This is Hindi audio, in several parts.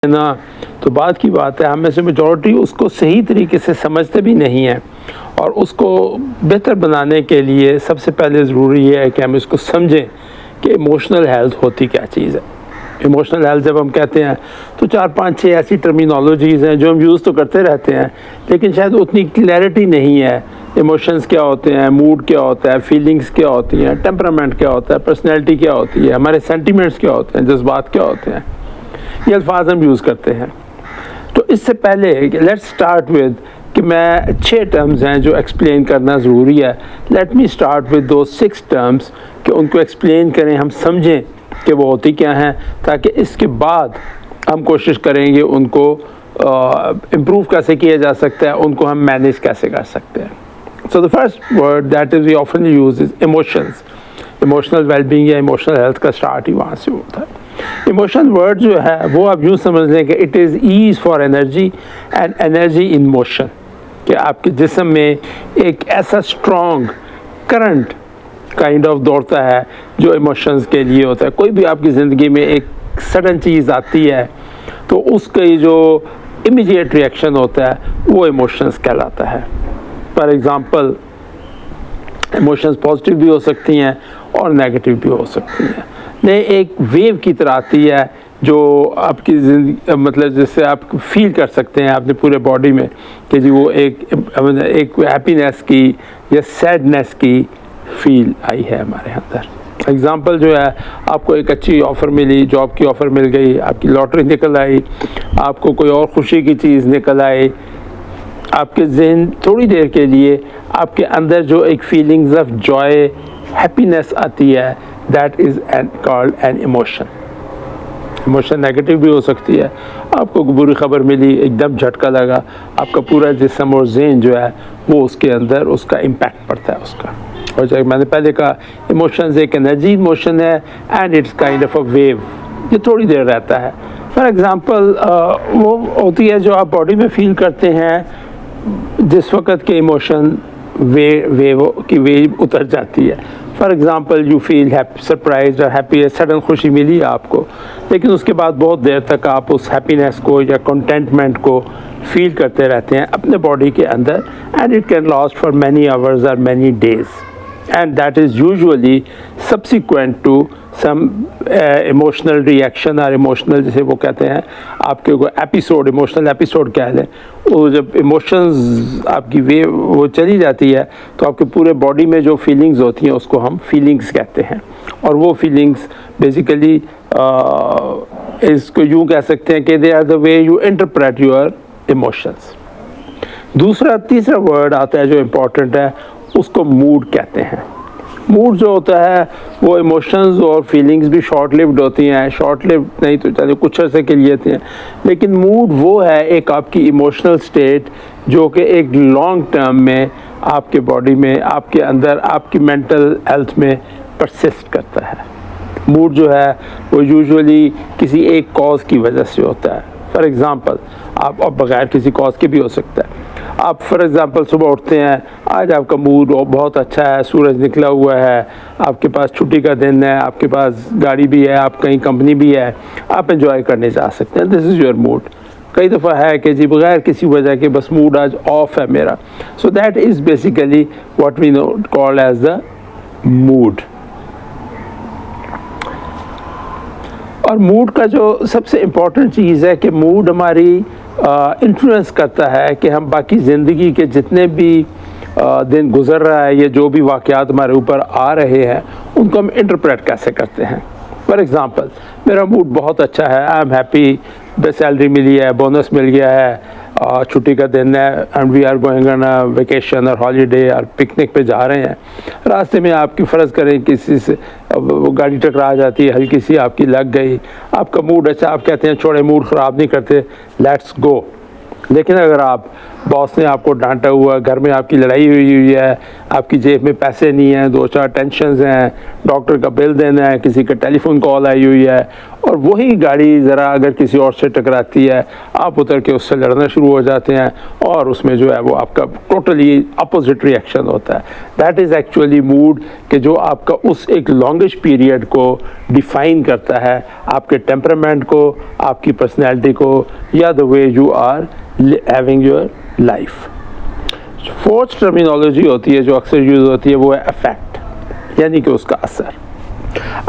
ना, तो बात की बात है हम में से मेजॉरिटी उसको सही तरीके से समझते भी नहीं हैं। और उसको बेहतर बनाने के लिए सबसे पहले ज़रूरी है कि हम इसको समझें कि इमोशनल हेल्थ होती क्या चीज़ है। इमोशनल हेल्थ जब हम कहते हैं तो 4-5-6 ऐसी टर्मिनोलॉजीज़ हैं जो हम यूज़ तो करते रहते हैं, लेकिन शायद उतनी क्लैरिटी नहीं है। इमोशंस क्या होते हैं, मूड क्या होता है, फीलिंग्स क्या होती हैं, टेम्परामेंट क्या होता है, पर्सनैलिटी क्या होती है, हमारे सेंटिमेंट्स क्या होते हैं, जज्बात क्या होते हैं, ये अल्फाज हम यूज़ करते हैं। तो इससे पहले लेट्स स्टार्ट विद कि मैं 6 टर्म्स हैं जो एक्सप्लेन करना ज़रूरी है। लेट मी स्टार्ट विद दो 6 टर्म्स कि उनको एक्सप्लेन करें, हम समझें कि वो होती क्या हैं, ताकि इसके बाद हम कोशिश करेंगे उनको इम्प्रूव कैसे किया जा सकता है, उनको हम मैनेज कैसे कर सकते हैं। So the first word that is we often use is emotions. Emotional wellbeing या इमोशनल हेल्थ का स्टार्ट ही वहाँ से होता है। इमोशनल वर्ड जो है वो आप यूँ समझ लें कि it is E's for energy and energy in motion, कि आपके जिस्म में एक ऐसा स्ट्रॉन्ग करंट काइंड ऑफ दौड़ता है जो इमोशंस के लिए होता है। कोई भी आपकी ज़िंदगी में एक सडन चीज़ आती है तो उसका जो इमीडिएट रिएक्शन होता है वो इमोशंस कहलाता है। फॉर एग्ज़ाम्पल इमोशंस पॉजिटिव भी हो सकती हैं और नेगेटिव भी हो सकती हैं। ने एक वेव की तरह आती है जो आपकी ज़िंदगी मतलब जिससे आप फील कर सकते हैं अपने पूरे बॉडी में कि जी वो एक हैप्पीनेस की या सैडनेस की फील आई है हमारे अंदर। एग्ज़ाम्पल जो है, आपको एक अच्छी ऑफ़र मिली, जॉब की ऑफ़र मिल गई, आपकी लॉटरी निकल आई, आपको कोई और खुशी की चीज़ निकल आई, आपके ज़हन थोड़ी देर के लिए आपके अंदर जो एक फीलिंग्स ऑफ जॉय हैप्पीनेस आती है, that is called an emotion. Emotion negative भी हो सकती है, आपको बुरी खबर मिली, एकदम झटका लगा, आपका पूरा जिस्म और ज़हन जो है वो उसके अंदर उसका इम्पैक्ट पड़ता है उसका। और जैसे मैंने पहले कहा, इमोशंस एक एनर्जी इमोशन है and it's kind of a wave, ये थोड़ी देर रहता है। फॉर एग्ज़ाम्पल वो होती है जो आप बॉडी में फील करते हैं जिस वक़्त के इमोशन वेव की वेव उतर जाती है। For example you feel surprise और हैप्पी, सडन खुशी मिली आपको, लेकिन उसके बाद बहुत देर तक आप उस हैप्पीनेस को या कंटेंटमेंट को फील करते रहते हैं अपने बॉडी के अंदर, and it can last for many hours और many days, and that is usually subsequent to some emotional reaction और इमोशनल, जैसे वो कहते हैं आपके कोई एपिसोड, इमोशनल एपिसोड कह लें। वो जब इमोशंस आपकी वे वो चली जाती है तो आपके पूरे बॉडी में जो फीलिंग्स होती हैं उसको हम फीलिंग्स कहते हैं। और वो फीलिंग्स बेसिकली इसको यूँ कह सकते हैं कि they are the way you interpret your emotions. तीसरा वर्ड आता है जो इम्पोर्टेंट है, उसको मूड कहते हैं। मूड जो होता है वो इमोशंस और फीलिंग्स भी शॉर्ट लिव्ड होती हैं, शॉर्ट लिव्ड नहीं तो चलिए कुछ अर्से के लिए होती हैं, लेकिन मूड वो है एक आपकी इमोशनल स्टेट जो कि एक लॉन्ग टर्म में आपके बॉडी में, आपके अंदर, आपकी मेंटल हेल्थ में परसिस्ट करता है। मूड जो है वो यूजुअली किसी एक कॉज की वजह से होता है। फॉर एग्ज़ाम्पल आप बग़ैर किसी कॉज के भी हो सकता है। आप फॉर एग्ज़ाम्पल सुबह उठते हैं, आज आपका मूड बहुत अच्छा है, सूरज निकला हुआ है, आपके पास छुट्टी का दिन है, आपके पास गाड़ी भी है, आप कहीं कंपनी भी है, आप एंजॉय करने जा सकते हैं, दिस इज़ योर मूड। कई दफ़ा है कि जी बग़ैर किसी वजह के बस मूड आज ऑफ है मेरा, so that is basically what we know called as the mood. और मूड का जो सबसे इम्पॉर्टेंट चीज़ है कि मूड हमारी इन्फ्लुएंस करता है कि हम बाकी ज़िंदगी के जितने भी दिन गुज़र रहा है या जो भी वाक़यात हमारे ऊपर आ रहे हैं उनको हम इंटरप्रेट कैसे करते हैं। फॉर एग्ज़ाम्पल मेरा मूड बहुत अच्छा है, आई एम हैप्पी, सैलरी मिली है, बोनस मिल गया है, छुट्टी का दिन है and we are going on a vacation और हॉलीडे और पिकनिक पे जा रहे हैं। रास्ते में आपकी फ़र्ज़ करें किसी से वो गाड़ी टकरा जाती है, हल्की सी आपकी लग गई, आपका मूड अच्छा, आप कहते हैं छोड़े मूड ख़राब नहीं करते, लेट्स गो। लेकिन अगर आप बॉस ने आपको डांटा हुआ, घर में आपकी लड़ाई हुई है, आपकी जेब में पैसे नहीं हैं, 2-4 टेंशन्स हैं, डॉक्टर का बिल देना है, किसी का टेलीफोन कॉल आई हुई है, और वही गाड़ी ज़रा अगर किसी और से टकराती है, आप उतर के उससे लड़ना शुरू हो जाते हैं और उसमें जो है वो आपका टोटली अपोजिट रिएक्शन होता है। दैट इज़ एक्चुअली मूड कि जो आपका उस एक लॉन्गिश पीरियड को डिफ़ाइन करता है, आपके टेम्परामेंट को, आपकी पर्सनैलिटी को, या the way you are having your life. Fourth terminology होती है जो अक्सर यूज़ होती है, वो है अफेक्ट, यानी कि उसका असर।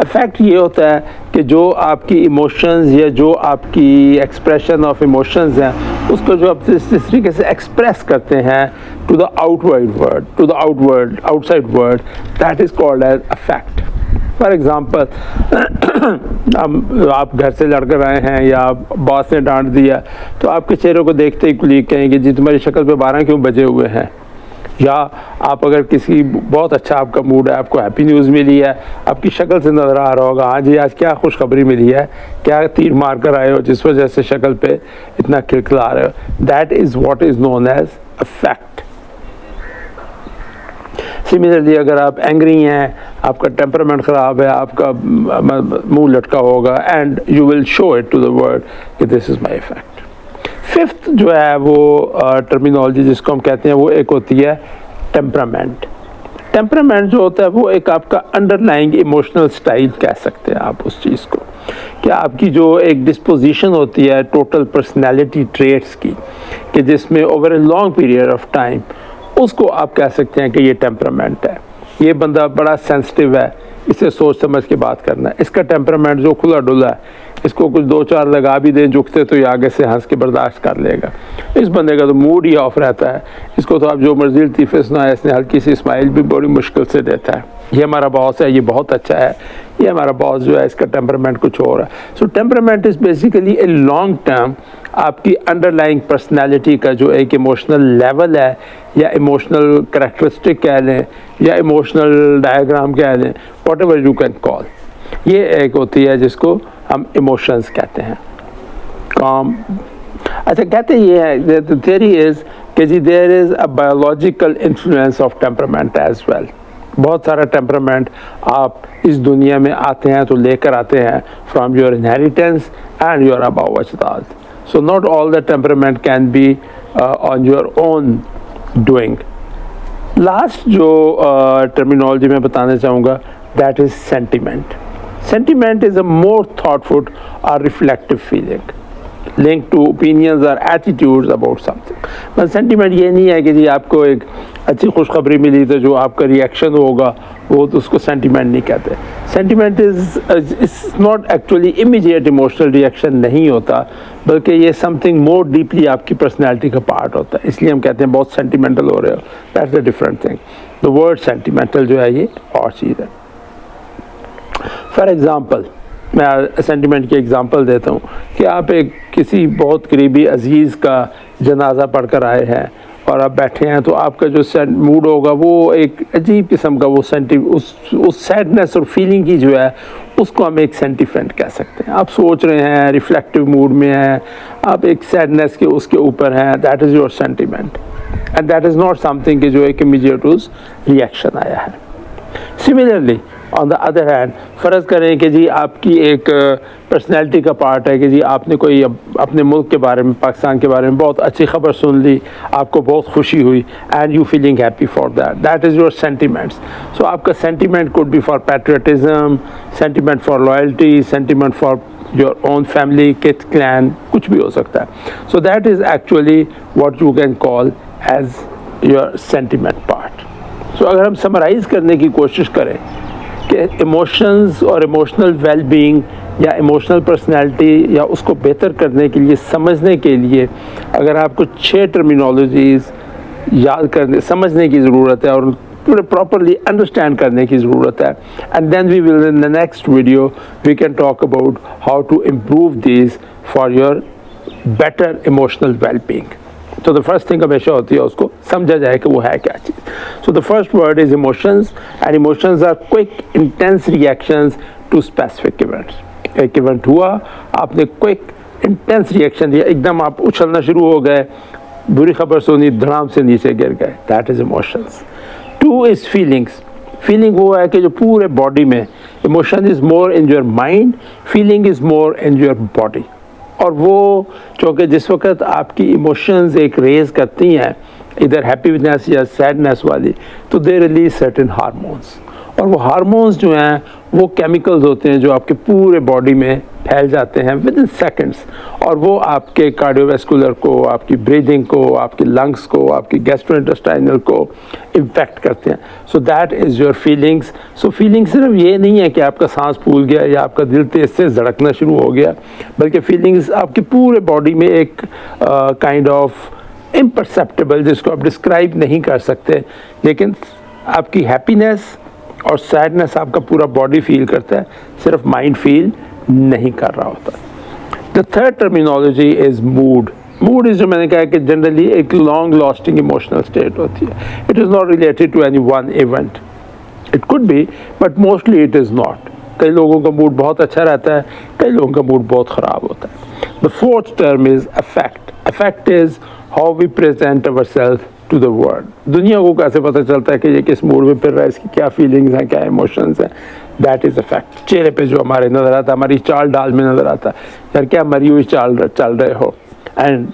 अफेक्ट ये होता है कि जो आपकी इमोशंस या जो आपकी एक्सप्रेशन ऑफ इमोशंस हैं उसको जो आप जिस तरीके से एक्सप्रेस करते हैं to the outward world, to the outside world, that is called as affect. For example, आप घर से लड़कर आए हैं या बॉस ने डांट दिया, तो आपके चेहरे को देखते ही कुलीग कहेंगे जी तुम्हारी शक्ल पे 12 क्यों बजे हुए हैं। या आप अगर किसी बहुत अच्छा आपका मूड है, आपको हैप्पी न्यूज़ मिली है, आपकी शक्ल से नज़र आ रहा होगा हाँ जी आज क्या खुशखबरी मिली है, क्या तीर मार कर आए हो जिस वजह से शक्ल पे इतना खिलखिला रहे हो। That is what is known as affect. Similarly अगर आप एंग्री हैं, आपका टेम्परामेंट ख़राब है, आपका मुंह लटका होगा, and you will show it to the world कि this is my effect. Fifth जो है वो टर्मिनोलॉजी जिसको हम कहते हैं वो एक होती है टेम्परामेंट। टेम्परामेंट जो होता है वो एक आपका अंडरलाइंग इमोशनल स्टाइल कह सकते हैं आप उस चीज़ को, कि आपकी जो एक डिस्पोजिशन होती है टोटल पर्सनैलिटी ट्रेट्स की, कि जिसमें over a long period of time उसको आप कह सकते हैं कि ये टेम्परामेंट है। ये बंदा बड़ा सेंसिटिव है, इसे सोच समझ के बात करना है। इसका टेम्परामेंट जो खुला डुला है, इसको कुछ 2-4 लगा भी दें झुकते तो ये आगे से हंस के बर्दाश्त कर लेगा। इस बंदे का तो मूड ही ऑफ रहता है, इसको तो आप जो मर्जी लतीफ़े सुनाए, इसने हल्की सी स्माइल भी बड़ी मुश्किल से देता है। ये हमारा बॉस है, ये बहुत अच्छा है, ये हमारा बॉस जो है इसका टेम्परामेंट कुछ और है। So temperament is basically a long term आपकी अंडरलाइंग पर्सनैलिटी का जो एक इमोशनल लेवल है, या इमोशनल करैक्टरिस्टिक कह लें, या इमोशनल डायग्राम कह लें, what ever you can call, ये एक होती है जिसको हम इमोशंस कहते हैं। काम अच्छा कहते ये है, द थियरी इज़ कि जी there is a biological influence of temperament as well. बहुत सारा टेम्परामेंट आप इस दुनिया में आते हैं तो लेकर आते हैं from your inheritance and your above अजदाद। So not all the temperament can be on your own doing. Last जो टर्मिनोलॉजी मैं बताना चाहूँगा, that is sentiment. Sentiment is a more thoughtful or reflective feeling linked to opinions or attitudes about something. बस सेंटिमेंट ये नहीं है कि जी आपको एक अच्छी खुशखबरी मिली तो जो आपका रिएक्शन होगा वो तो उसको सेंटिमेंट नहीं कहते। Sentiment is not actually immediate emotional reaction नहीं होता, बल्कि ये समथिंग मोर डीपली आपकी पर्सनैलिटी का पार्ट होता है, इसलिए हम कहते हैं बहुत सेंटिमेंटल हो रहे हो। That's a different thing. The word sentimental जो है ये और चीज़ है। फॉर एग्ज़ाम्पल, मैं सेंटिमेंट की एग्ज़ाम्पल देता हूँ कि आप एक किसी बहुत करीबी अजीज़ का जनाजा पढ़ कर आए हैं और आप बैठे हैं, तो आपका जो मूड होगा वो एक अजीब किस्म का वो उस सैडनेस और फीलिंग की जो है उसको हम एक सेंटिमेंट कह सकते हैं। आप सोच रहे हैं, रिफ्लेक्टिव मूड में हैं, आप एक सैडनेस के उसके ऊपर हैं, that is your sentiment, and that is not something कि जो एक इमीडिएट उस रिएक्शन आया है। Similarly on the other hand, फ़र्ज़ करें कि जी आपकी एक पर्सनैलिटी का पार्ट है कि जी आपने कोई अपने मुल्क के बारे में, पाकिस्तान के बारे में बहुत अच्छी खबर सुन ली, आपको बहुत खुशी हुई, and you feeling happy for that, that is your sentiments. So आपका sentiment could be for patriotism, sentiment for loyalty, sentiment for your own family, kid, clan, कुछ भी हो सकता है। So that is actually what you can call as your sentiment part. So अगर हम समराइज़ करने की कोशिश करें कि इमोशंस और इमोशनल वेल बीइंग या इमोशनल पर्सनैलिटी या उसको बेहतर करने के लिए, समझने के लिए, अगर आपको 6 टर्मिनोलॉजीज़ याद करने समझने की ज़रूरत है और पूरे प्रॉपरली अंडरस्टैंड करने की ज़रूरत है, and then we will in the next video we can talk about how to improve these for your better emotional well being. तो द फर्स्ट थिंग हमेशा होती है उसको समझा जाए कि वो है क्या चीज़। So the first word is emotions, and emotions are quick intense reactions to specific events. एक इवेंट हुआ, आपने क्विक इंटेंस रिएक्शन दिया, एकदम आप उछलना शुरू हो गए, बुरी खबर सुनी, धड़ाम से नीचे गिर गए, that is emotions. 2 is feelings. Feeling वो है कि जो पूरे बॉडी में, emotion is more in your mind, feeling is more in your body. और वो चूँकि जिस वक्त आपकी इमोशंस एक रेज करती हैं इधर हैप्पीनेस या सैडनेस वाली, तो दे रिलीज सर्टेन हार्मोन्स, और वो हार्मोन्स जो हैं वो केमिकल्स होते हैं जो आपके पूरे बॉडी में फैल जाते हैं विद इन सेकेंड्स, और वो आपके कार्डियोवैस्कुलर को, आपकी ब्रीदिंग को, आपकी लंग्स को, आपकी गैस्ट्रोइंटेस्टाइनल को इम्पैक्ट करते हैं। सो that is your feelings. So feeling सिर्फ ये नहीं है कि आपका सांस फूल गया या आपका दिल तेज से धड़कना शुरू हो गया, बल्कि फीलिंग्स आपकी पूरे बॉडी में एक काइंड ऑफ इम्परसेप्टेबल, जिसको आप डिस्क्राइब नहीं कर सकते, लेकिन आपकी हैप्पीनेस और सैडनेस आपका पूरा बॉडी फील करता है, सिर्फ माइंड फील नहीं कर रहा होता। The third terminology is mood. Mood is जो मैंने कहा कि जनरली एक लॉन्ग लास्टिंग इमोशनल स्टेट होती है। It is not related to any one event, it could be but mostly it is not. कई लोगों का मूड बहुत अच्छा रहता है, कई लोगों का मूड बहुत ख़राब होता है। The fourth term is affect. Affect is how we present our self to the world. दुनिया को कैसे पता चलता है कि ये किस मूड में फिर रहा है, इसकी क्या फीलिंग्स हैं, क्या इमोशंस हैं, दैट इज़ अफेक्ट। चेहरे पे जो हमारे नज़र आता है, हमारी चाल डाल में नज़र आता है, यार क्या मरी हुई चाल चल रहे हो, एंड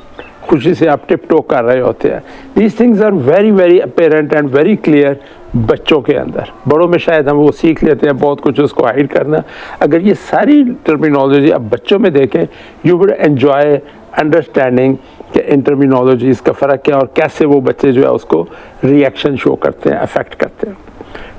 खुशी से आप टिप टॉक कर रहे होते हैं। These things are very very apparent and very clear बच्चों के अंदर। बड़ों में शायद हम वो सीख लेते हैं बहुत कुछ उसको हाइड करना। अगर ये सारी टर्मिनोलॉजी आप बच्चों में देखें, यू वुड एंजॉय अंडरस्टैंडिंग कि इन टर्मिनोलॉजीज़ का फ़र्क क्या और कैसे वो बच्चे जो है उसको रिएक्शन शो करते हैं, अफेक्ट करते हैं।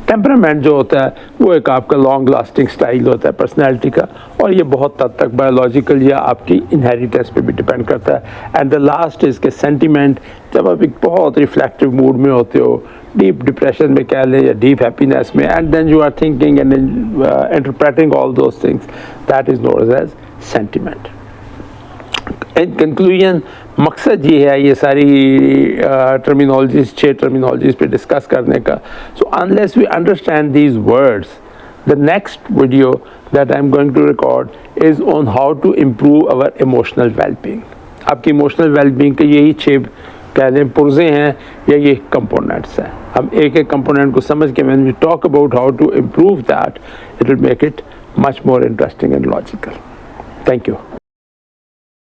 टेम्परामेंट जो होता है वो एक आपका लॉन्ग लास्टिंग स्टाइल होता है पर्सनैलिटी का, और ये बहुत हद तक बायोलॉजिकल या आपकी इनहेरिटेंस पे भी डिपेंड करता है। एंड द लास्ट इज़ के सेंटिमेंट। जब आप एक बहुत रिफ्लेक्टिव मूड में होते हो, डीप डिप्रेशन में कह लें या डीप हैप्पीनेस में, and then you are thinking and interpreting all those things, that is known as sentiment. In conclusion मकसद ये है ये सारी टर्मिनोलॉजीज 6 टर्मिनोलॉजीज पे डिस्कस करने का। So unless we understand these words, the next video that I am going to record is on how to improve our emotional wellbeing. आपकी इमोशनल वेलबींग के यही 6 कह लें पुर्जे हैं या ये कंपोनेंट्स हैं। हम एक एक कंपोनेंट को समझ के when we talk about how to improve that, it will make it much more interesting and logical. Thank you.